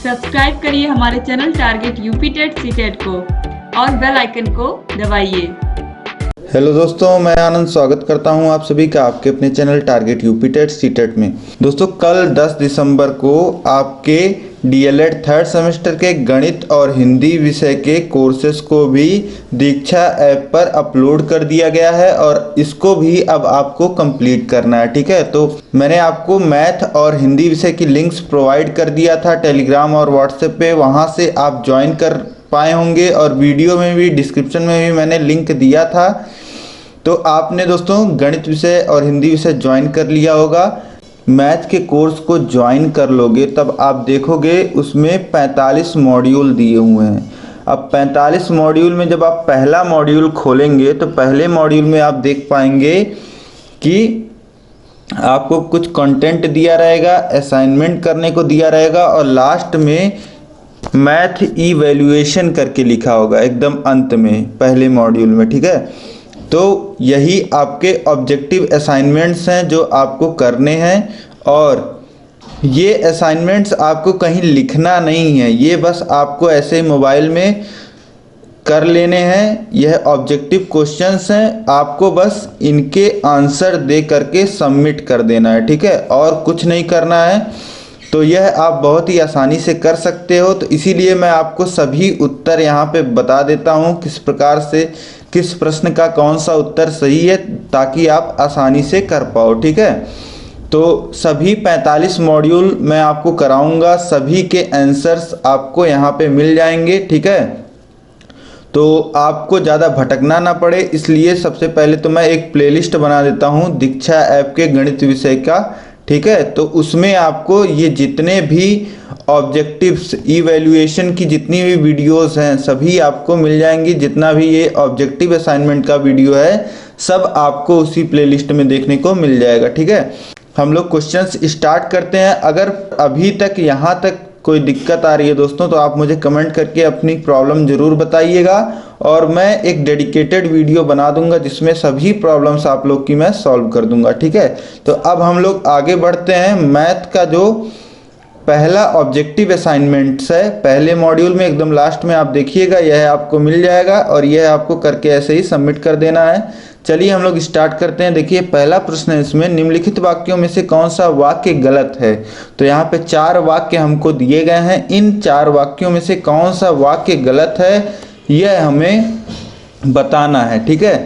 Subscribe करिए हमारे channel target UP TET CTET को और बेल आइकन को दबाइए। हेलो दोस्तों, मैं आनंद स्वागत करता हूं आप सभी का आपके अपने channel target UP TET CTET में। दोस्तों, कल 10 दिसंबर को आपके डीएलएड थर्ड सेमेस्टर के गणित और हिंदी विषय के कोर्सेज को भी दीक्षा ऐप पर अपलोड कर दिया गया है और इसको भी अब आपको कंप्लीट करना है। ठीक है, तो मैंने आपको मैथ और हिंदी विषय की लिंक्स प्रोवाइड कर दिया था टेलीग्राम और व्हाट्सएप पे, वहाँ से आप ज्वाइन कर पाए होंगे और वीडियो में भी डिस्क्रिप्शन में भी मैंने लिंक दिया था। तो आपने दोस्तों गणित विषय और हिंदी विषय ज्वाइन कर लिया होगा। मैथ के कोर्स को ज्वाइन कर लोगे तब आप देखोगे उसमें 45 मॉड्यूल दिए हुए हैं। अब 45 मॉड्यूल में जब आप पहला मॉड्यूल खोलेंगे तो पहले मॉड्यूल में आप देख पाएंगे कि आपको कुछ कंटेंट दिया रहेगा, असाइनमेंट करने को दिया रहेगा और लास्ट में मैथ इवैल्यूएशन करके लिखा होगा एकदम अंत में पहले मॉड्यूल में। ठीक है, तो यही आपके ऑब्जेक्टिव असाइनमेंट्स हैं जो आपको करने हैं और ये असाइनमेंट्स आपको कहीं लिखना नहीं है, ये बस आपको ऐसे मोबाइल में कर लेने हैं। यह ऑब्जेक्टिव क्वेश्चंस हैं, आपको बस इनके आंसर दे करके सबमिट कर देना है। ठीक है, और कुछ नहीं करना है। तो यह आप बहुत ही आसानी से कर सकते हो। तो इसीलिए मैं आपको सभी उत्तर यहाँ पे बता देता हूँ किस प्रकार से किस प्रश्न का कौन सा उत्तर सही है, ताकि आप आसानी से कर पाओ। ठीक है, तो सभी 45 मॉड्यूल मैं आपको कराऊंगा, सभी के आंसर्स आपको यहाँ पे मिल जाएंगे। ठीक है, तो आपको ज़्यादा भटकना ना पड़े, इसलिए सबसे पहले तो मैं एक प्लेलिस्ट बना देता हूँ दीक्षा ऐप के गणित विषय का। ठीक है, तो उसमें आपको ये जितने भी ऑब्जेक्टिव्स इवैल्यूएशन की जितनी भी वीडियोस हैं सभी आपको मिल जाएंगी। जितना भी ये ऑब्जेक्टिव असाइनमेंट का वीडियो है सब आपको उसी प्लेलिस्ट में देखने को मिल जाएगा। ठीक है, हम लोग क्वेश्चंस स्टार्ट करते हैं। अगर अभी तक यहाँ तक कोई दिक्कत आ रही है दोस्तों तो आप मुझे कमेंट करके अपनी प्रॉब्लम ज़रूर बताइएगा और मैं एक डेडिकेटेड वीडियो बना दूंगा जिसमें सभी प्रॉब्लम्स आप लोग की मैं सॉल्व कर दूंगा। ठीक है, तो अब हम लोग आगे बढ़ते हैं। मैथ का जो पहला ऑब्जेक्टिव असाइनमेंट्स है पहले मॉड्यूल में एकदम लास्ट में आप देखिएगा, यह आपको मिल जाएगा और यह आपको करके ऐसे ही सबमिट कर देना है। चलिए हम लोग स्टार्ट करते हैं। देखिए पहला प्रश्न है इसमें, निम्नलिखित वाक्यों में से कौन सा वाक्य गलत है। तो यहाँ पे 4 वाक्य हमको दिए गए हैं, इन 4 वाक्यों में से कौन सा वाक्य गलत है यह हमें बताना है। ठीक है,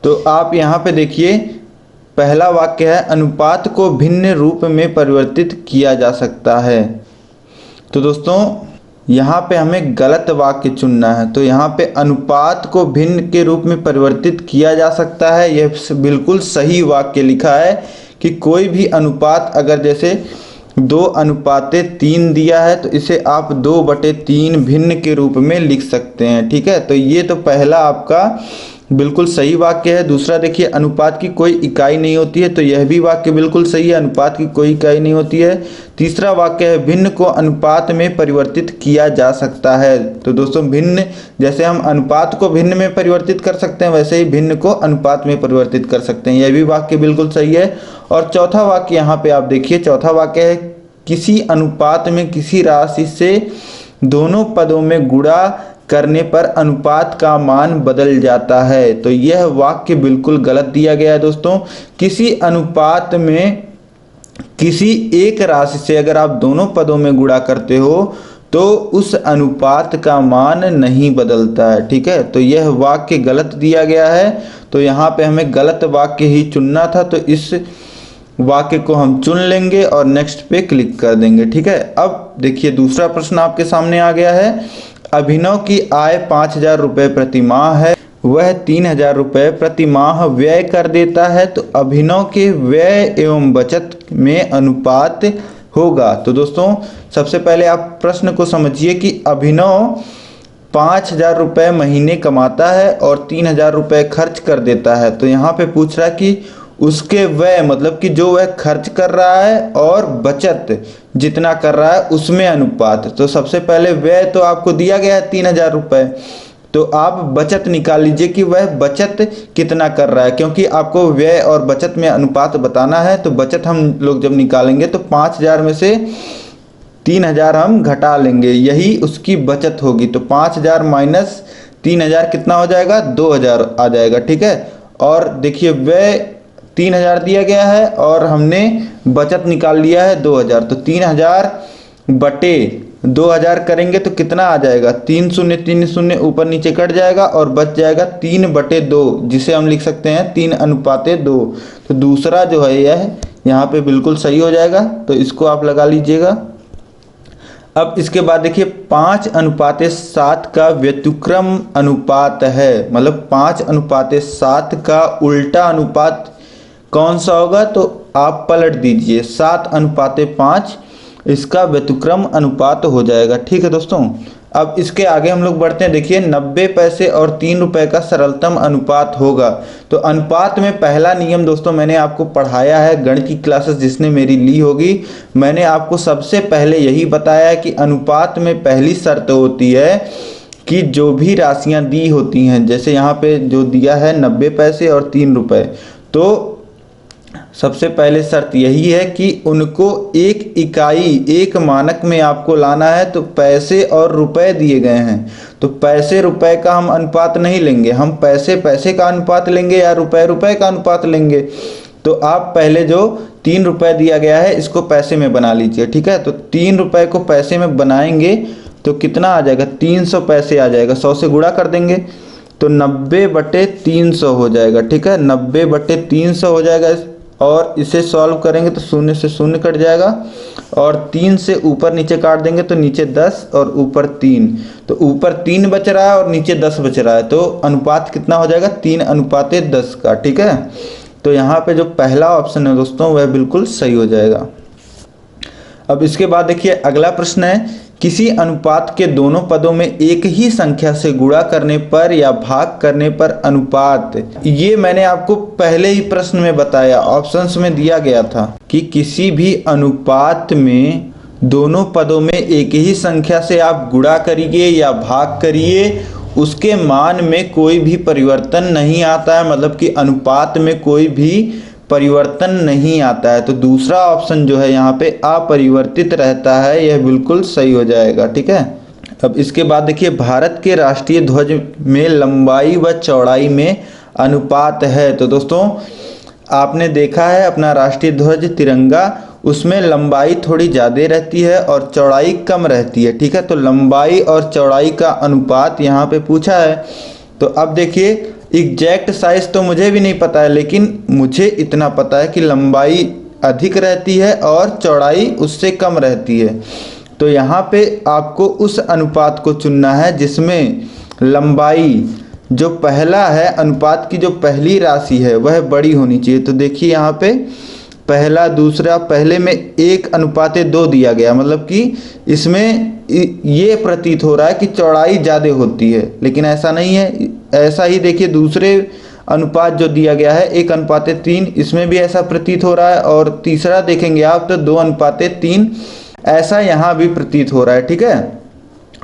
तो आप यहाँ पे देखिए पहला वाक्य है, अनुपात को भिन्न रूप में परिवर्तित किया जा सकता है। तो दोस्तों यहाँ पे हमें गलत वाक्य चुनना है। तो यहाँ पे अनुपात को भिन्न के रूप में परिवर्तित किया जा सकता है, यह बिल्कुल सही वाक्य लिखा है कि कोई भी अनुपात अगर जैसे 2:3 दिया है तो इसे आप 2/3 भिन्न के रूप में लिख सकते हैं। ठीक है, तो ये तो पहला आपका बिल्कुल सही वाक्य है। दूसरा देखिए, अनुपात की कोई इकाई नहीं होती है, तो यह भी वाक्य बिल्कुल सही है, अनुपात की कोई इकाई नहीं होती है। तीसरा वाक्य है, भिन्न को अनुपात में परिवर्तित किया जा सकता है। तो दोस्तों भिन्न, जैसे हम अनुपात को भिन्न में परिवर्तित कर सकते हैं वैसे ही भिन्न को अनुपात में परिवर्तित कर सकते हैं, यह भी वाक्य बिल्कुल सही है। और चौथा वाक्य यहाँ पे आप देखिए, चौथा वाक्य है, किसी अनुपात में किसी राशि से दोनों पदों में गुणा करने पर अनुपात का मान बदल जाता है। तो यह वाक्य बिल्कुल गलत दिया गया है दोस्तों। किसी अनुपात में किसी एक राशि से अगर आप दोनों पदों में गुणा करते हो तो उस अनुपात का मान नहीं बदलता है। ठीक है, तो यह वाक्य गलत दिया गया है। तो यहाँ पे हमें गलत वाक्य ही चुनना था, तो इस वाक्य को हम चुन लेंगे और नेक्स्ट पे क्लिक कर देंगे। ठीक है, अब देखिए दूसरा प्रश्न आपके सामने आ गया है, अभिनव की आय 5,000 रुपये प्रति माह है, वह 3,000 रुपये प्रति माह व्यय कर देता है, तो अभिनव के व्यय एवं बचत में अनुपात होगा। तो दोस्तों सबसे पहले आप प्रश्न को समझिए कि अभिनव 5,000 रुपये महीने कमाता है और 3,000 रुपये खर्च कर देता है। तो यहाँ पे पूछ रहा है कि उसके व्यय मतलब कि जो वह खर्च कर रहा है और बचत जितना कर रहा है उसमें अनुपात। तो सबसे पहले व्यय तो आपको दिया गया है 3,000 रुपये, तो आप बचत निकाल लीजिए कि वह बचत कितना कर रहा है, क्योंकि आपको व्यय और बचत में अनुपात बताना है। तो बचत हम लोग जब निकालेंगे तो 5,000 में से 3000 हम घटा लेंगे, यही उसकी बचत होगी। तो 5000 माइनस 3000 कितना हो जाएगा, 2000 आ जाएगा, ठीक है। और देखिए व्यय 3000 दिया गया है और हमने बचत निकाल लिया है 2000, तो 3000 बटे 2000 करेंगे तो कितना आ जाएगा, 3 शून्य 3 शून्य ऊपर नीचे कट जाएगा और बच जाएगा 3/2, जिसे हम लिख सकते हैं 3:2। तो दूसरा जो है यह यहाँ पे बिल्कुल सही हो जाएगा, तो इसको आप लगा लीजिएगा। अब इसके बाद देखिए 5:7 का व्यतिक्रम अनुपात है, मतलब 5:7 का उल्टा अनुपात कौन सा होगा, तो आप पलट दीजिए 7:5 इसका व्यतिक्रम अनुपात हो जाएगा, ठीक है दोस्तों। अब इसके आगे हम लोग बढ़ते हैं। देखिए 90 पैसे और 3 रुपए का सरलतम अनुपात होगा। तो अनुपात में पहला नियम दोस्तों मैंने आपको पढ़ाया है, गणित की क्लासेस जिसने मेरी ली होगी, मैंने आपको सबसे पहले यही बताया है कि अनुपात में पहली शर्त होती है कि जो भी राशियां दी होती हैं, जैसे यहाँ पे जो दिया है 90 पैसे और 3 रुपए, तो सबसे पहले शर्त यही है कि उनको एक इकाई, एक मानक में आपको लाना है। तो पैसे और रुपए दिए गए हैं, तो पैसे रुपए का हम अनुपात नहीं लेंगे, हम पैसे पैसे का अनुपात लेंगे या रुपए रुपए का अनुपात लेंगे। तो आप पहले जो 3 रुपए दिया गया है इसको पैसे में बना लीजिए, ठीक है। तो 3 रुपए को पैसे में बनाएंगे तो कितना आ जाएगा, 300 पैसे आ जाएगा, 100 से गुणा कर देंगे तो 90/300 हो जाएगा, ठीक है। 90/300 हो जाएगा और इसे सॉल्व करेंगे तो 0 से 0 कट जाएगा और 3 से ऊपर नीचे काट देंगे तो नीचे 10 और ऊपर 3, तो ऊपर 3 बच रहा है और नीचे 10 बच रहा है, तो अनुपात कितना हो जाएगा, 3:10 का, ठीक है। तो यहाँ पे जो पहला ऑप्शन है दोस्तों वह बिल्कुल सही हो जाएगा। अब इसके बाद देखिए अगला प्रश्न है, किसी अनुपात के दोनों पदों में एक ही संख्या से गुणा करने पर या भाग करने पर अनुपात। ये मैंने आपको पहले ही प्रश्न में बताया, ऑप्शंस में दिया गया था कि किसी भी अनुपात में दोनों पदों में एक ही संख्या से आप गुणा करिए या भाग करिए, उसके मान में कोई भी परिवर्तन नहीं आता है, मतलब कि अनुपात में कोई भी परिवर्तन नहीं आता है। तो दूसरा ऑप्शन जो है यहाँ पे अपरिवर्तित रहता है, यह बिल्कुल सही हो जाएगा, ठीक है। अब इसके बाद देखिए भारत के राष्ट्रीय ध्वज में लंबाई व चौड़ाई में अनुपात है। तो दोस्तों आपने देखा है अपना राष्ट्रीय ध्वज तिरंगा, उसमें लंबाई थोड़ी ज़्यादा रहती है और चौड़ाई कम रहती है, ठीक है। तो लंबाई और चौड़ाई का अनुपात यहाँ पे पूछा है। तो अब देखिए एग्जैक्ट साइज तो मुझे भी नहीं पता है, लेकिन मुझे इतना पता है कि लंबाई अधिक रहती है और चौड़ाई उससे कम रहती है। तो यहाँ पे आपको उस अनुपात को चुनना है जिसमें लंबाई जो पहला है, अनुपात की जो पहली राशि है वह बड़ी होनी चाहिए। तो देखिए यहाँ पे पहला दूसरा, पहले में 1:2 दिया गया, मतलब कि इसमें ये प्रतीत हो रहा है कि चौड़ाई ज़्यादा होती है, लेकिन ऐसा नहीं है। ऐसा ही देखिए दूसरे अनुपात जो दिया गया है 1:3, इसमें भी ऐसा प्रतीत हो रहा है। और तीसरा देखेंगे आप तो 2:3, ऐसा यहाँ भी प्रतीत हो रहा है, ठीक है।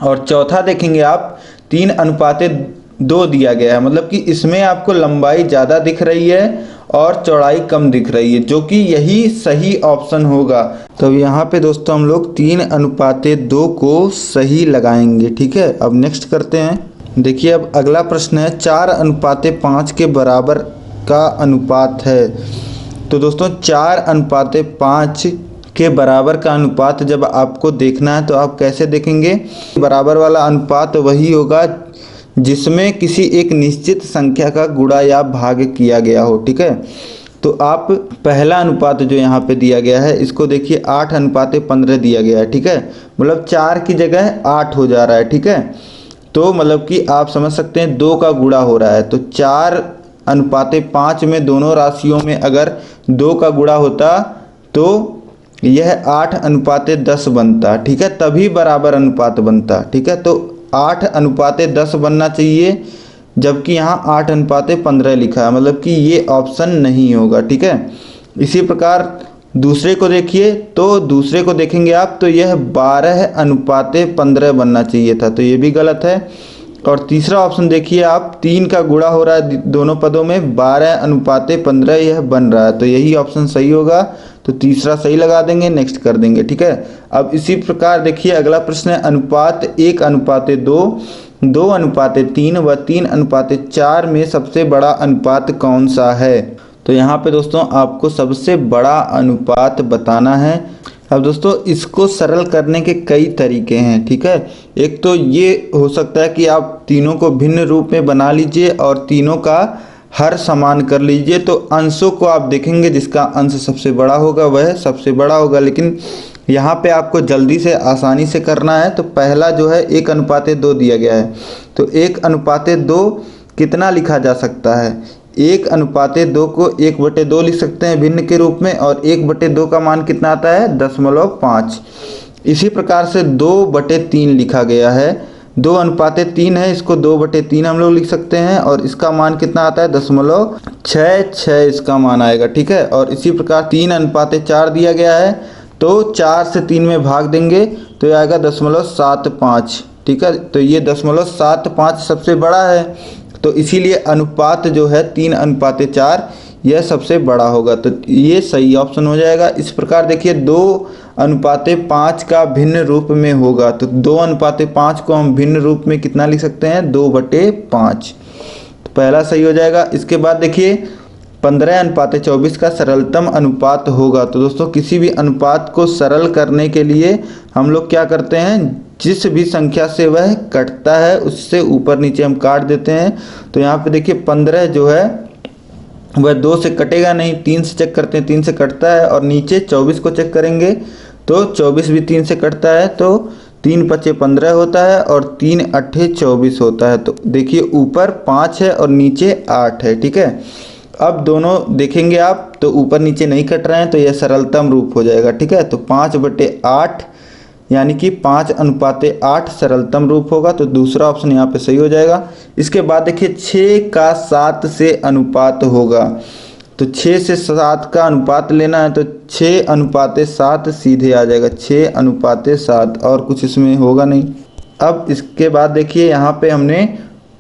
और चौथा देखेंगे आप 3:2 दिया गया है, मतलब कि इसमें आपको लंबाई ज़्यादा दिख रही है और चौड़ाई कम दिख रही है, जो कि यही सही ऑप्शन होगा। तो यहाँ पे दोस्तों हम लोग 3:2 को सही लगाएंगे, ठीक है। अब नेक्स्ट करते हैं। देखिए अब अगला प्रश्न है, 4:5 के बराबर का अनुपात है। तो दोस्तों 4:5 के बराबर का अनुपात जब आपको देखना है तो आप कैसे देखेंगे, बराबर वाला अनुपात वही होगा जिसमें किसी एक निश्चित संख्या का गुणा या भाग किया गया हो, ठीक है। तो आप पहला अनुपात जो यहाँ पे दिया गया है इसको देखिए 8:15 दिया गया है, ठीक है। मतलब 4 की जगह 8 हो जा रहा है, ठीक है। तो मतलब कि आप समझ सकते हैं 2 का गुणा हो रहा है। तो 4:5 में दोनों राशियों में अगर 2 का गुणा होता तो यह 8:10 बनता, ठीक है, तभी बराबर अनुपात बनता, ठीक है। तो 8:10 बनना चाहिए, जबकि यहाँ 8:15 लिखा है, मतलब कि ये ऑप्शन नहीं होगा, ठीक है। इसी प्रकार दूसरे को देखिए, तो दूसरे को देखेंगे आप तो यह 12:15 बनना चाहिए था, तो ये भी गलत है। और तीसरा ऑप्शन देखिए आप, 3 का गुणा हो रहा है दोनों पदों में, 12:15 यह बन रहा है, तो यही ऑप्शन सही होगा। तो तीसरा सही लगा देंगे, नेक्स्ट कर देंगे, ठीक है। अब इसी प्रकार देखिए अगला प्रश्न है, अनुपात 1:2, 2:3 व 3:4 में सबसे बड़ा अनुपात कौन सा है। तो यहाँ पे दोस्तों आपको सबसे बड़ा अनुपात बताना है। अब दोस्तों इसको सरल करने के कई तरीके हैं, ठीक है। एक तो ये हो सकता है कि आप तीनों को भिन्न रूप में बना लीजिए और तीनों का हर समान कर लीजिए, तो अंशों को आप देखेंगे जिसका अंश सबसे बड़ा होगा वह सबसे बड़ा होगा। लेकिन यहाँ पे आपको जल्दी से आसानी से करना है, तो पहला जो है 1:2 दिया गया है, तो 1:2 कितना लिखा जा सकता है। 1:2 को 1/2 लिख सकते हैं भिन्न के रूप में, और 1/2 का मान कितना आता है 0.5। इसी प्रकार से 2/3 लिखा गया है, 2:3 है, इसको 2/3 हम लोग लिख सकते हैं, और इसका मान कितना आता है 0.66 इसका मान आएगा, ठीक है। और इसी प्रकार 3:4 दिया गया है, तो 4 से 3 में भाग देंगे तो यह आएगा 0.75, ठीक है। तो ये 0.75 सबसे बड़ा है, तो इसीलिए अनुपात जो है 3:4 यह सबसे बड़ा होगा, तो ये सही ऑप्शन हो जाएगा। इस प्रकार देखिए 2:5 का भिन्न रूप में होगा, तो 2:5 को हम भिन्न रूप में कितना लिख सकते हैं 2/5, तो पहला सही हो जाएगा। इसके बाद देखिए 15:24 का सरलतम अनुपात होगा। तो दोस्तों किसी भी अनुपात को सरल करने के लिए हम लोग क्या करते हैं, जिस भी संख्या से वह कटता है उससे ऊपर नीचे हम काट देते हैं। तो यहाँ पे देखिए 15 जो है वह 2 से कटेगा नहीं, 3 से चेक करते हैं, 3 से कटता है, और नीचे 24 को चेक करेंगे तो 24 भी 3 से कटता है, तो 3×5 = 15 होता है और 3×8 = 24 होता है। तो देखिए ऊपर 5 है और नीचे 8 है, ठीक है। अब दोनों देखेंगे आप तो ऊपर नीचे नहीं कट रहे हैं, तो यह सरलतम रूप हो जाएगा, ठीक है। तो 5/8 यानी कि 5:8 सरलतम रूप होगा, तो दूसरा ऑप्शन यहाँ पे सही हो जाएगा। इसके बाद देखिए 6 का 7 से अनुपात होगा, तो 6 से 7 का अनुपात लेना है, तो 6:7 सीधे आ जाएगा, 6:7, और कुछ इसमें होगा नहीं। अब इसके बाद देखिए यहाँ पे हमने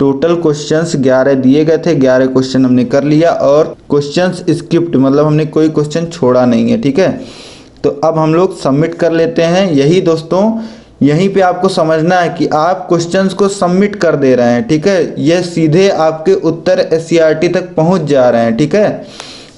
टोटल क्वेश्चंस 11 दिए गए थे, 11 क्वेश्चन हमने कर लिया, और क्वेश्चंस स्किप्ड मतलब हमने कोई क्वेश्चन छोड़ा नहीं है, ठीक है। तो अब हम लोग सबमिट कर लेते हैं। यही दोस्तों यहीं पे आपको समझना है कि आप क्वेश्चंस को सबमिट कर दे रहे हैं, ठीक है, यह सीधे आपके उत्तर SCERT तक पहुंच जा रहे हैं, ठीक है।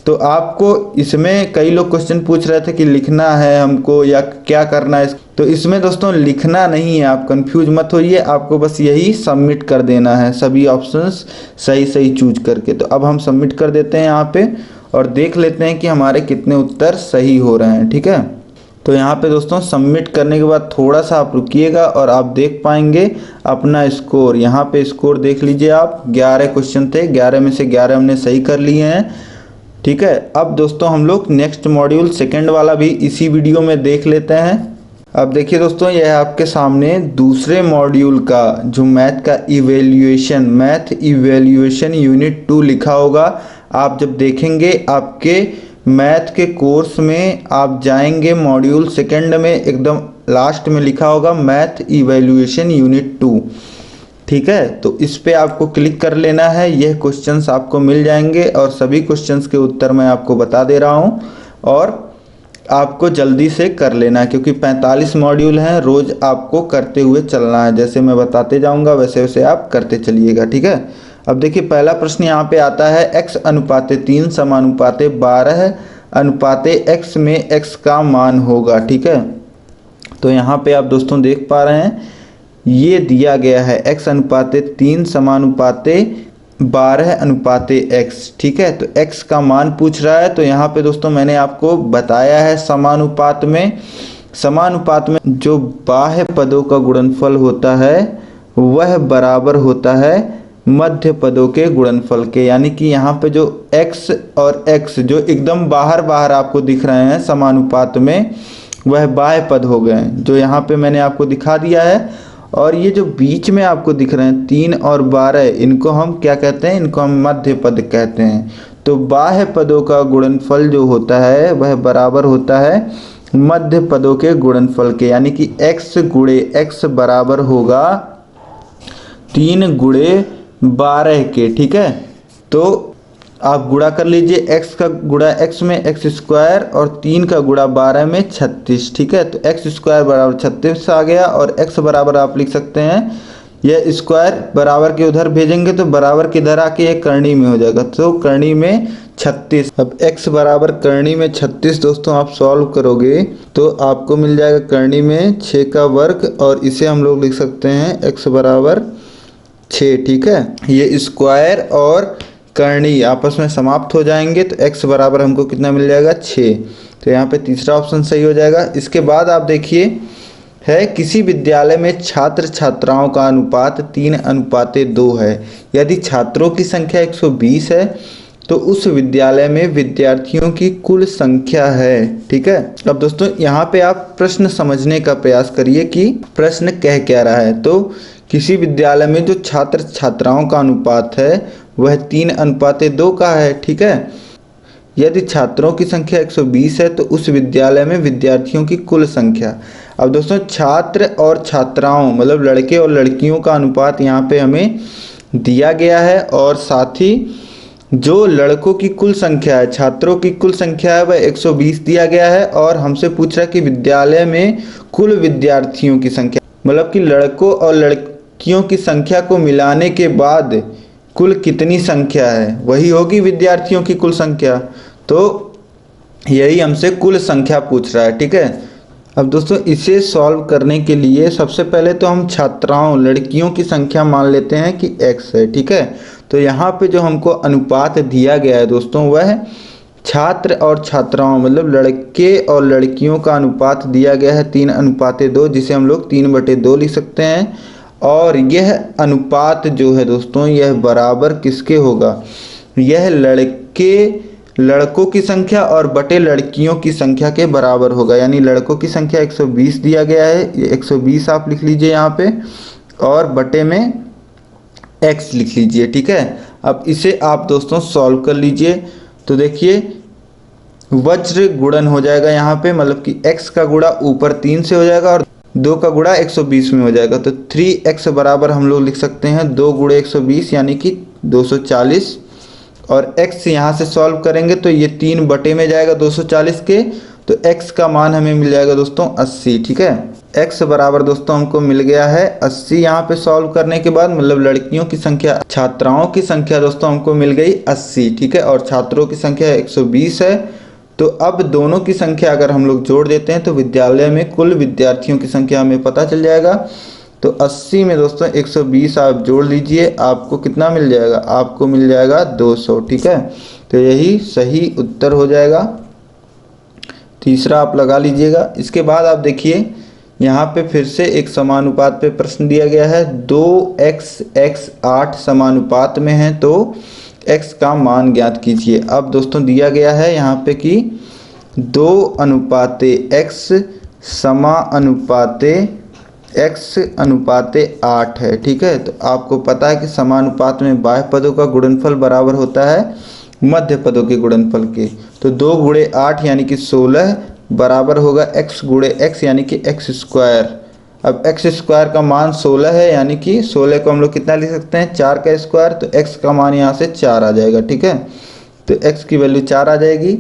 तो आपको इसमें कई लोग क्वेश्चन पूछ रहे थे कि लिखना है हमको या क्या करना है, तो इसमें दोस्तों लिखना नहीं है, आप कंफ्यूज मत होइए, आपको बस यही सबमिट कर देना है सभी ऑप्शंस सही सही चूज करके। तो अब हम सबमिट कर देते हैं यहाँ पे, और देख लेते हैं कि हमारे कितने उत्तर सही हो रहे हैं, ठीक है। तो यहाँ पे दोस्तों सबमिट करने के बाद थोड़ा सा आप रुकिएगा और आप देख पाएंगे अपना स्कोर। यहाँ पे स्कोर देख लीजिए आप, 11 क्वेश्चन थे, 11 में से 11 हमने सही कर लिए हैं, ठीक है। अब दोस्तों हम लोग नेक्स्ट मॉड्यूल सेकेंड वाला भी इसी वीडियो में देख लेते हैं। अब देखिए दोस्तों यह है आपके सामने दूसरे मॉड्यूल का जो मैथ का मैथ इवेल्युएशन यूनिट 2 लिखा होगा। आप जब देखेंगे आपके मैथ के कोर्स में आप जाएंगे मॉड्यूल सेकेंड में, एकदम लास्ट में लिखा होगा मैथ इवेल्युएशन यूनिट 2, ठीक है। तो इस पे आपको क्लिक कर लेना है, यह क्वेश्चंस आपको मिल जाएंगे, और सभी क्वेश्चंस के उत्तर मैं आपको बता दे रहा हूँ, और आपको जल्दी से कर लेना है क्योंकि 45 मॉड्यूल हैं, रोज़ आपको करते हुए चलना है, जैसे मैं बताते जाऊँगा वैसे वैसे आप करते चलिएगा, ठीक है। अब देखिए पहला प्रश्न यहाँ पे आता है, x:3 12:x में x का मान होगा, ठीक है। तो यहाँ पे आप दोस्तों देख पा रहे हैं ये दिया गया है x:3 12:x, ठीक है। तो x का मान पूछ रहा है, तो यहाँ पे दोस्तों मैंने आपको बताया है समानुपात में जो बाह्य पदों का गुणनफल होता है वह बराबर होता है मध्य पदों के गुणनफल के, यानी कि यहाँ पे जो x और x जो एकदम बाहर आपको दिख रहे हैं समानुपात में वह बाह्य पद हो गए, जो यहाँ पे मैंने आपको दिखा दिया है। और ये जो बीच में आपको दिख रहे हैं 3 और 12, इनको हम क्या कहते हैं, इनको हम मध्य पद कहते हैं। तो बाह्य पदों का गुणनफल जो होता है वह बराबर होता है मध्य पदों के गुणनफल के, यानी कि x × x बराबर होगा 3 गुणे 12 के, ठीक है। तो आप गुणा कर लीजिए, x का गुणा x में x स्क्वायर और 3 का गुणा 12 में 36, ठीक है। तो x स्क्वायर बराबर 36 आ गया और x बराबर आप लिख सकते हैं, यह स्क्वायर बराबर के उधर भेजेंगे तो बराबर के इधर आके ये करनी में हो जाएगा, तो करनी में 36। अब x बराबर करनी में 36 दोस्तों आप सॉल्व करोगे तो आपको मिल जाएगा करनी में 6 का वर्ग, और इसे हम लोग लिख सकते हैं x बराबर 6, ठीक है। ये स्क्वायर और करनी आपस में समाप्त हो जाएंगे तो x बराबर हमको कितना मिल जाएगा 6। तो यहाँ पे तीसरा ऑप्शन सही हो जाएगा। इसके बाद आप देखिए है, किसी विद्यालय में छात्र छात्राओं का अनुपात 3:2 है। यदि छात्रों की संख्या 120 है तो उस विद्यालय में विद्यार्थियों की कुल संख्या है, ठीक है। अब दोस्तों यहाँ पे आप प्रश्न समझने का प्रयास करिए कि प्रश्न कह क्या रहा है। तो किसी विद्यालय में जो छात्र छात्राओं का अनुपात है वह 3:2 का है, ठीक है। यदि छात्रों की संख्या 120 है तो उस विद्यालय में विद्यार्थियों की कुल संख्या। अब दोस्तों छात्र और छात्राओं मतलब लड़के और लड़कियों का अनुपात यहाँ पे हमें दिया गया है, और साथ ही जो लड़कों की कुल संख्या है, छात्रों की कुल संख्या है वह 120 दिया गया है, और हमसे पूछ रहा है कि विद्यालय में कुल विद्यार्थियों की संख्या, मतलब कि लड़कों और लड़कियों की संख्या को मिलाने के बाद कुल कितनी संख्या है, वही होगी विद्यार्थियों की कुल संख्या। तो यही हमसे कुल संख्या पूछ रहा है, ठीक है। अब दोस्तों इसे सॉल्व करने के लिए सबसे पहले तो हम छात्राओं लड़कियों की संख्या मान लेते हैं कि x है, ठीक है। तो यहाँ पे जो हमको अनुपात दिया गया है दोस्तों वह छात्र और छात्राओं मतलब लड़के और लड़कियों का अनुपात दिया गया है 3:2, जिसे हम लोग 3/2 लिख सकते हैं। और यह अनुपात जो है दोस्तों यह बराबर किसके होगा, यह लड़कों की संख्या और बटे लड़कियों की संख्या के बराबर होगा। यानी लड़कों की संख्या 120 दिया गया है, ये 120 आप लिख लीजिए यहाँ पे, और बटे में x लिख लीजिए, ठीक है। अब इसे आप दोस्तों सॉल्व कर लीजिए तो देखिए वज्र गुणन हो जाएगा यहाँ पे, मतलब कि x का गुणा ऊपर 3 से हो जाएगा और 2 का गुणा 120 में हो जाएगा। तो 3x बराबर हम लोग लिख सकते हैं 2 गुणे 120 यानी कि 240, और x यहाँ से सॉल्व करेंगे तो ये 3 बटे में जाएगा 240 के, तो x का मान हमें मिल जाएगा दोस्तों 80, ठीक है। x बराबर दोस्तों हमको मिल गया है 80। यहाँ पे सॉल्व करने के बाद मतलब लड़कियों की संख्या, छात्राओं की संख्या दोस्तों हमको मिल गई 80, ठीक है, और छात्रों की संख्या 120 है। तो अब दोनों की संख्या अगर हम लोग जोड़ देते हैं तो विद्यालय में कुल विद्यार्थियों की संख्या हमें पता चल जाएगा। तो 80 में दोस्तों 120 आप जोड़ लीजिए, आपको कितना मिल जाएगा, आपको मिल जाएगा 200, ठीक है। तो यही सही उत्तर हो जाएगा, तीसरा आप लगा लीजिएगा। इसके बाद आप देखिए यहाँ पे फिर से एक समानुपात पे प्रश्न दिया गया है, 2x 8 समानुपात में है तो x का मान ज्ञात कीजिए। अब दोस्तों दिया गया है यहाँ पे कि 2:x समानुपाते x अनुपाते 8 है, ठीक है। तो आपको पता है कि समानुपात में बाह्य पदों का गुणनफल बराबर होता है मध्य पदों के गुणनफल के। तो 2 गुणे 8 यानी कि 16 बराबर होगा x गुणे x यानी कि x स्क्वायर। अब x स्क्वायर का मान 16 है, यानी कि 16 को हम लोग कितना लिख सकते हैं 4 का स्क्वायर, तो x का मान यहाँ से 4 आ जाएगा, ठीक है। तो x की वैल्यू 4 आ जाएगी,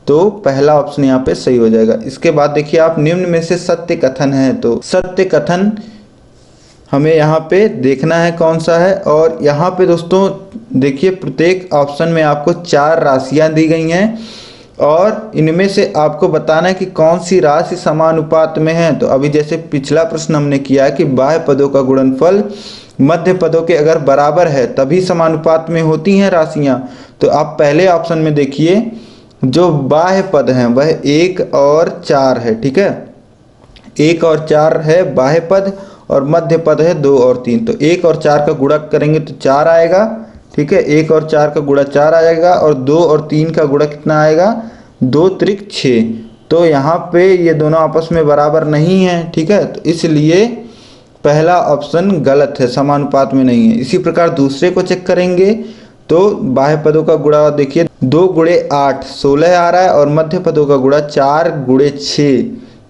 तो पहला ऑप्शन यहाँ पे सही हो जाएगा। इसके बाद देखिए आप निम्न में से सत्य कथन है, तो सत्य कथन हमें यहाँ पे देखना है कौन सा है। और यहाँ पे दोस्तों देखिए प्रत्येक ऑप्शन में आपको 4 राशियाँ दी गई हैं और इनमें से आपको बताना है कि कौन सी राशि समानुपात में है। तो अभी जैसे पिछला प्रश्न हमने किया है कि बाह्य पदों का गुणनफल मध्य पदों के अगर बराबर है तभी समानुपात में होती हैं राशियां। तो आप पहले ऑप्शन में देखिए जो बाह्य पद हैं वह 1 और 4 है, ठीक है। 1 और 4 है बाह्य पद और मध्य पद है 2 और 3। तो 1 और 4 का गुणा करेंगे तो 4 आएगा, ठीक है। 1 और 4 का गुणा 4 आ जाएगा और 2 और 3 का गुणा कितना आएगा 2 त्रिक 6। तो यहाँ पे ये दोनों आपस में बराबर नहीं है, ठीक है। तो इसलिए पहला ऑप्शन गलत है, समानुपात में नहीं है। इसी प्रकार दूसरे को चेक करेंगे तो बाह्य पदों का गुणा देखिए 2 गुणे 8 16 आ रहा है और मध्य पदों का गुणा 4 गुणे 6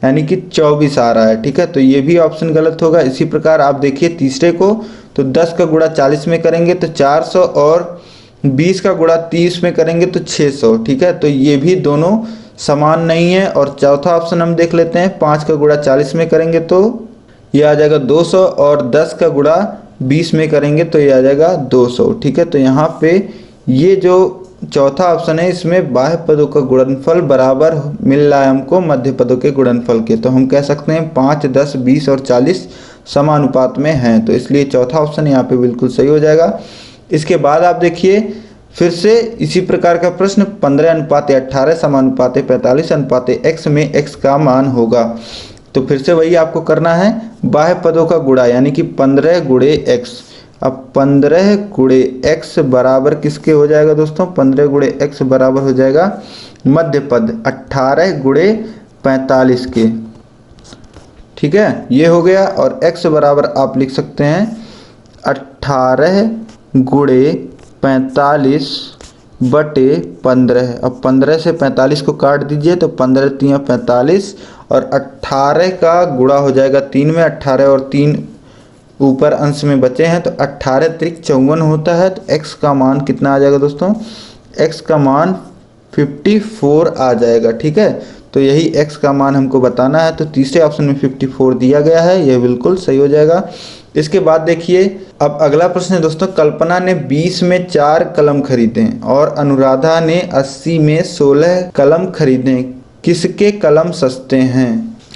यानी कि 24 आ रहा है, ठीक है। तो ये भी ऑप्शन गलत होगा। इसी प्रकार आप देखिए तीसरे को, तो 10 का गुणा 40 में करेंगे तो 400 और 20 का गुणा 30 में करेंगे तो 600। ठीक है, तो ये भी दोनों समान नहीं है। और चौथा ऑप्शन हम देख लेते हैं, 5 का गुणा 40 में करेंगे तो ये आ जाएगा 200 और 10 का गुणा 20 में करेंगे तो ये आ जाएगा 200। ठीक है, तो यहाँ पे ये जो चौथा ऑप्शन है इसमें बाह्य पदों का गुणनफल बराबर मिल रहा है हमको मध्य पदों के गुणनफल के। तो हम कह सकते हैं 5, 10, 20 और 40 समानुपात में हैं, तो इसलिए चौथा ऑप्शन यहाँ पे बिल्कुल सही हो जाएगा। इसके बाद आप देखिए फिर से इसी प्रकार का प्रश्न 15:18 समानुपात 45 x में x का मान होगा। तो फिर से वही आपको करना है, बाह्य पदों का गुणा यानी कि 15 गुणे x। अब 15 गुणे x बराबर किसके हो जाएगा दोस्तों? 15 गुणे x बराबर हो जाएगा मध्य पद 18 गुणे 45 के। ठीक है, ये हो गया। और x बराबर आप लिख सकते हैं 18 गुणे 45 बटे 15। अब 15 से 45 को काट दीजिए तो 15 3 45 और 18 का गुणा हो जाएगा 3 में, 18 और 3 ऊपर अंश में बचे हैं तो 18 त्रिक 54 होता है। तो x का मान कितना आ जाएगा दोस्तों? x का मान 54 आ जाएगा। ठीक है, तो यही x का मान हमको बताना है, तो तीसरे ऑप्शन में 54 दिया गया है, यह बिल्कुल सही हो जाएगा। इसके बाद देखिए अब अगला प्रश्न है दोस्तों, कल्पना ने 20 में 4 कलम खरीदे और अनुराधा ने 80 में 16 कलम खरीदे, किसके कलम सस्ते हैं?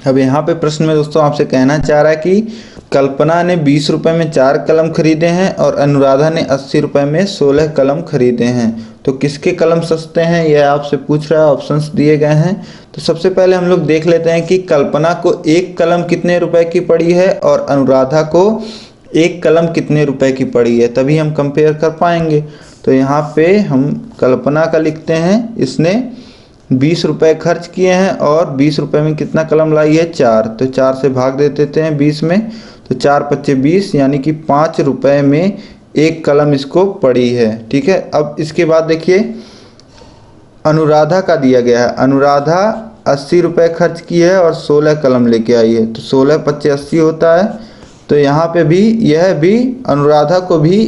अब यहाँ पे प्रश्न में दोस्तों आपसे कहना चाह रहा है कि कल्पना ने 20 रुपए में 4 कलम खरीदे हैं और अनुराधा ने 80 रुपए में 16 कलम खरीदे हैं, तो किसके कलम सस्ते हैं यह आपसे पूछ रहा है। ऑप्शंस दिए गए हैं। तो सबसे पहले हम लोग देख लेते हैं कि कल्पना को एक कलम कितने रुपए की पड़ी है और अनुराधा को एक कलम कितने रुपए की पड़ी है, तभी हम कंपेयर कर पाएंगे। तो यहाँ पे हम कल्पना का लिखते हैं, इसने 20 रुपए खर्च किए हैं और 20 रुपए में कितना कलम लाई है? 4। तो 4 से भाग दे देते हैं 20 में, तो 4 पच्चे 20 यानी कि 5 रुपए में एक कलम इसको पड़ी है। ठीक है, अब इसके बाद देखिए अनुराधा का दिया गया है, अनुराधा 80 रुपए खर्च की है और 16 कलम लेके आई है, तो 16 पच्चे 80 होता है। तो यहाँ पे भी यह भी अनुराधा को भी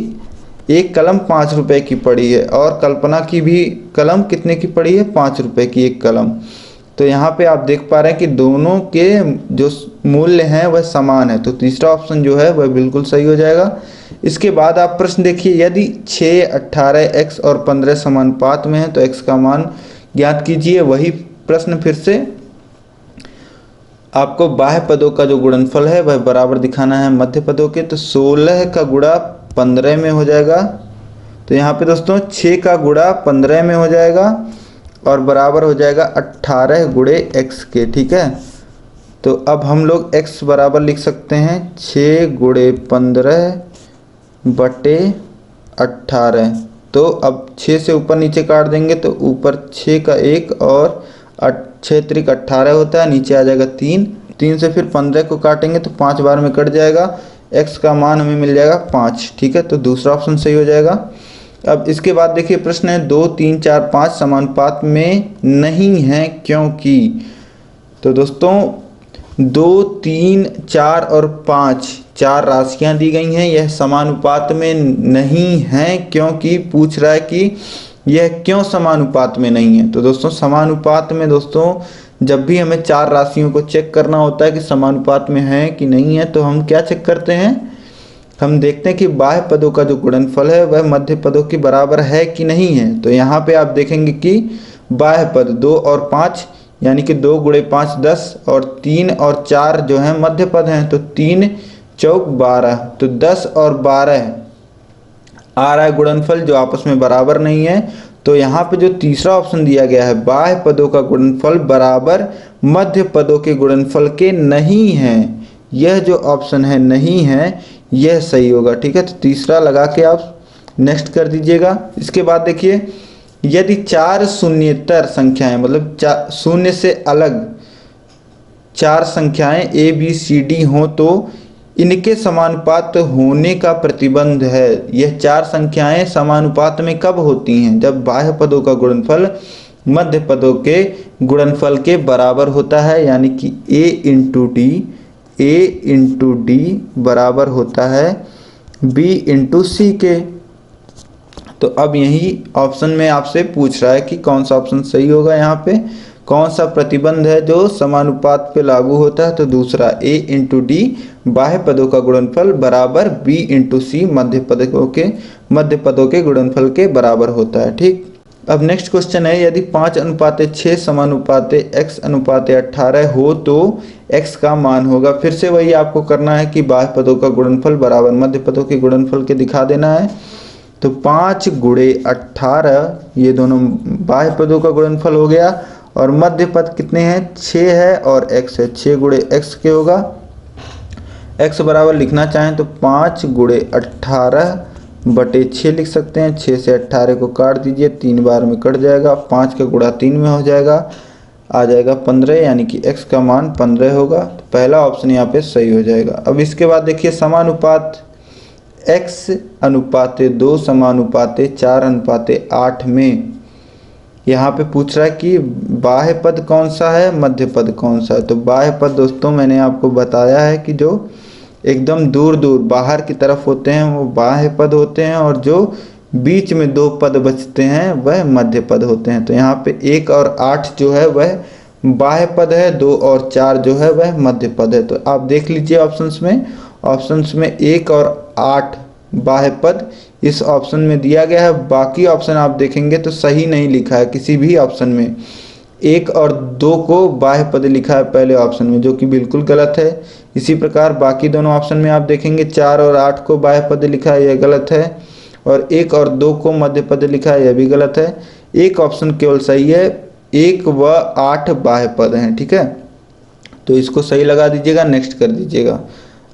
एक कलम 5 रुपए की पड़ी है और कल्पना की भी कलम कितने की पड़ी है? 5 रुपए की एक कलम। तो यहाँ पे आप देख पा रहे हैं कि दोनों के जो मूल्य हैं वह समान है, तो तीसरा ऑप्शन जो है वह बिल्कुल सही हो जाएगा। इसके बाद आप प्रश्न देखिए, यदि 6, 18 x और 15 समानुपात में है तो x का मान ज्ञात कीजिए। वही प्रश्न फिर से आपको बाह्य पदों का जो गुणनफल है वह बराबर दिखाना है मध्य पदों के। तो 16 का गुणा 15 में हो जाएगा, तो यहाँ पे दोस्तों 6 का गुणा 15 में हो जाएगा और बराबर हो जाएगा 18 गुणे x के। ठीक है, तो अब हम लोग x बराबर लिख सकते हैं 6 गुणे 15 बटे 18। तो अब 6 से ऊपर नीचे काट देंगे तो ऊपर 6 का 1 और 6 त्रिक 18 होता है, नीचे आ जाएगा 3। 3 से फिर 15 को काटेंगे तो 5 बार में कट जाएगा, x का मान हमें मिल जाएगा 5। ठीक है, तो दूसरा ऑप्शन सही हो जाएगा। अब इसके बाद देखिए प्रश्न है 2, 3, 4, 5 समानुपात में नहीं है क्योंकि। तो दोस्तों 2, 3, 4 और 5 4 राशियां दी गई हैं, यह समानुपात में नहीं है क्योंकि पूछ रहा है कि यह क्यों समानुपात में नहीं है। तो दोस्तों समानुपात में दोस्तों जब भी हमें 4 राशियों को चेक करना होता है कि समानुपात में है कि नहीं है, तो हम क्या चेक करते हैं? हम देखते हैं कि बाह्य पदों का जो गुणनफल है वह मध्य पदों के बराबर है कि नहीं है। तो यहाँ पे आप देखेंगे कि बाह्य पद 2 और 5 यानी कि 2 गुणे 5 10 और 3 और 4 जो है मध्य पद हैं, तो 3 चौक 12, तो 10 और 12 आ रहा है गुणनफल जो आपस में बराबर नहीं है। तो यहाँ पे जो तीसरा ऑप्शन दिया गया है बाह्य पदों का गुणनफल बराबर मध्य पदों के गुणनफल के नहीं है, यह जो ऑप्शन है नहीं है यह सही होगा। ठीक है, तो तीसरा लगा के आप नेक्स्ट कर दीजिएगा। इसके बाद देखिए यदि 4 शून्येतर संख्याएं मतलब शून्य से अलग 4 संख्याएं a b c d हों तो इनके समानुपात होने का प्रतिबंध है। यह 4 संख्याएं समानुपात में कब होती हैं? जब बाह्य पदों का गुणनफल मध्य पदों के गुणनफल के बराबर होता है, यानी कि a इंटू डी बराबर होता है बी इंटू सी के। तो अब यही ऑप्शन में आपसे पूछ रहा है कि कौन सा ऑप्शन सही होगा। यहाँ पे कौन सा प्रतिबंध है जो समानुपात पे लागू होता है, तो दूसरा ए इंटू डी बाह्य पदों का गुणनफल बराबर बी इंटू सी मध्य पदों के गुणनफल के बराबर होता है। ठीक, अब नेक्स्ट क्वेश्चन है, यदि 5:6 समानुपाते x अनुपाते 18 हो तो x का मान होगा। फिर से वही आपको करना है कि बाह्य पदों का गुणनफल बराबर मध्य पदों के गुणनफल के दिखा देना है। तो 5 गुणे 18 ये दोनों बाह्य पदों का गुणनफल हो गया, और मध्य पद कितने हैं, 6 है और x है, 6 गुणे x के होगा। x बराबर लिखना चाहें तो 5 गुणे 18 बटे 6 लिख सकते हैं। 6 से 18 को काट दीजिए, 3 बार में कट जाएगा, 5 का गुणा 3 में हो जाएगा, आ जाएगा 15, यानी कि x का मान 15 होगा। तो पहला ऑप्शन यहाँ पे सही हो जाएगा। अब इसके बाद देखिए समानुपात x अनुपाते 2 समानुपाते 4 अनुपाते 8 में यहाँ पे पूछ रहा है कि बाह्य पद कौन सा है, मध्य पद कौन सा है। तो बाह्य पद दोस्तों मैंने आपको बताया है कि जो एकदम दूर दूर बाहर की तरफ होते हैं वो बाह्य पद होते हैं, और जो बीच में 2 पद बचते हैं वह मध्य पद होते हैं। तो यहाँ पे 1 और 8 जो है वह बाह्य पद है, 2 और 4 जो है वह मध्य पद है। तो आप देख लीजिए ऑप्शंस में 1 और 8 बाह्य पद इस ऑप्शन में दिया गया है। बाकी ऑप्शन आप देखेंगे तो सही नहीं लिखा है किसी भी ऑप्शन में। 1 और 2 को बाह्य पद लिखा है पहले ऑप्शन में, जो कि बिल्कुल गलत है। इसी प्रकार बाकी दोनों ऑप्शन में आप देखेंगे 4 और 8 को बाह्य पद लिखा है, यह गलत है, और 1 और 2 को मध्य पद लिखा है, यह भी गलत है। एक ऑप्शन केवल सही है, 1 व 8 बाह्य पद हैं। ठीक है, तो इसको सही लगा दीजिएगा, नेक्स्ट कर दीजिएगा।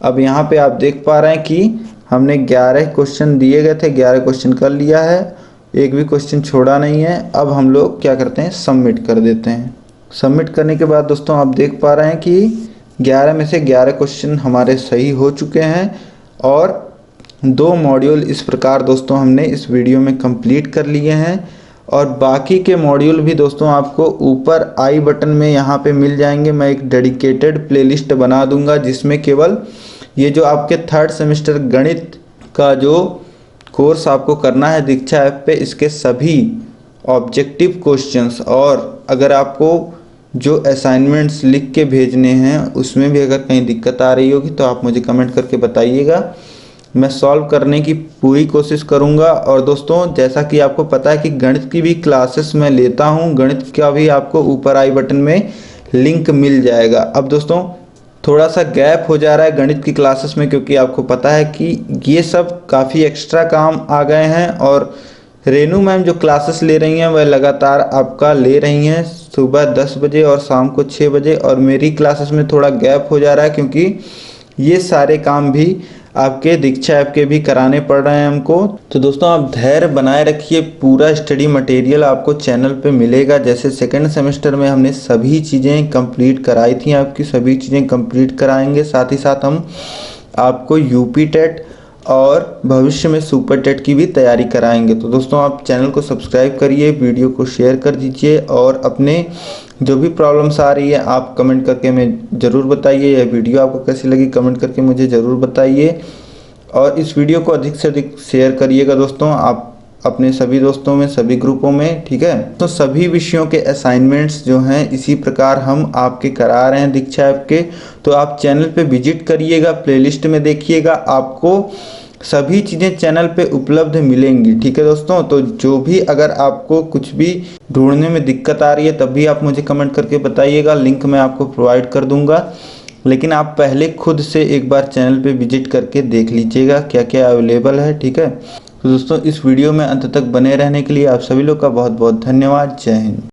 अब यहाँ पे आप देख पा रहे हैं कि हमने 11 क्वेश्चन दिए गए थे, 11 क्वेश्चन कर लिया है, एक भी क्वेश्चन छोड़ा नहीं है। अब हम लोग क्या करते हैं, सबमिट कर देते हैं। सबमिट करने के बाद दोस्तों आप देख पा रहे हैं कि 11 में से 11 क्वेश्चन हमारे सही हो चुके हैं, और 2 मॉड्यूल इस प्रकार दोस्तों हमने इस वीडियो में कंप्लीट कर लिए हैं। और बाकी के मॉड्यूल भी दोस्तों आपको ऊपर आई बटन में यहाँ पे मिल जाएंगे। मैं एक डेडिकेटेड प्लेलिस्ट बना दूंगा जिसमें केवल ये जो आपके 3rd सेमेस्टर गणित का जो कोर्स आपको करना है दीक्षा ऐप पे, इसके सभी ऑब्जेक्टिव क्वेश्चंस, और अगर आपको जो असाइनमेंट्स लिख के भेजने हैं उसमें भी अगर कहीं दिक्कत आ रही होगी तो आप मुझे कमेंट करके बताइएगा, मैं सॉल्व करने की पूरी कोशिश करूंगा। और दोस्तों जैसा कि आपको पता है कि गणित की भी क्लासेस मैं लेता हूं, गणित का भी आपको ऊपर आई बटन में लिंक मिल जाएगा। अब दोस्तों थोड़ा सा गैप हो जा रहा है गणित की क्लासेस में, क्योंकि आपको पता है कि ये सब काफ़ी एक्स्ट्रा काम आ गए हैं, और रेनू मैम जो क्लासेस ले रही हैं वह लगातार आपका ले रही हैं सुबह 10 बजे और शाम को 6 बजे, और मेरी क्लासेस में थोड़ा गैप हो जा रहा है क्योंकि ये सारे काम भी आपके दीक्षा ऐप के भी कराने पड़ रहे हैं हमको। तो दोस्तों आप धैर्य बनाए रखिए, पूरा स्टडी मटेरियल आपको चैनल पे मिलेगा। जैसे 2nd सेमेस्टर में हमने सभी चीज़ें कंप्लीट कराई थी, आपकी सभी चीज़ें कंप्लीट कराएंगे। साथ ही साथ हम आपको यूपी टेट और भविष्य में सुपर टेट की भी तैयारी कराएंगे। तो दोस्तों आप चैनल को सब्सक्राइब करिए, वीडियो को शेयर कर दीजिए, और अपने जो भी प्रॉब्लम्स आ रही है आप कमेंट करके हमें ज़रूर बताइए। यह वीडियो आपको कैसी लगी कमेंट करके मुझे ज़रूर बताइए, और इस वीडियो को अधिक से अधिक शेयर करिएगा दोस्तों आप अपने सभी दोस्तों में, सभी ग्रुपों में। ठीक है, तो सभी विषयों के असाइनमेंट्स जो हैं इसी प्रकार हम आपके करा रहे हैं दीक्षा ऐप के। तो आप चैनल पे विजिट करिएगा, प्लेलिस्ट में देखिएगा, आपको सभी चीज़ें चैनल पे उपलब्ध मिलेंगी। ठीक है दोस्तों, तो जो भी अगर आपको कुछ भी ढूंढने में दिक्कत आ रही है तब भी आप मुझे कमेंट करके बताइएगा, लिंक मैं आपको प्रोवाइड कर दूंगा। लेकिन आप पहले खुद से एक बार चैनल पे विजिट करके देख लीजिएगा क्या क्या अवेलेबल है। ठीक है, तो दोस्तों इस वीडियो में अंत तक बने रहने के लिए आप सभी लोग का बहुत बहुत धन्यवाद। जय हिंद।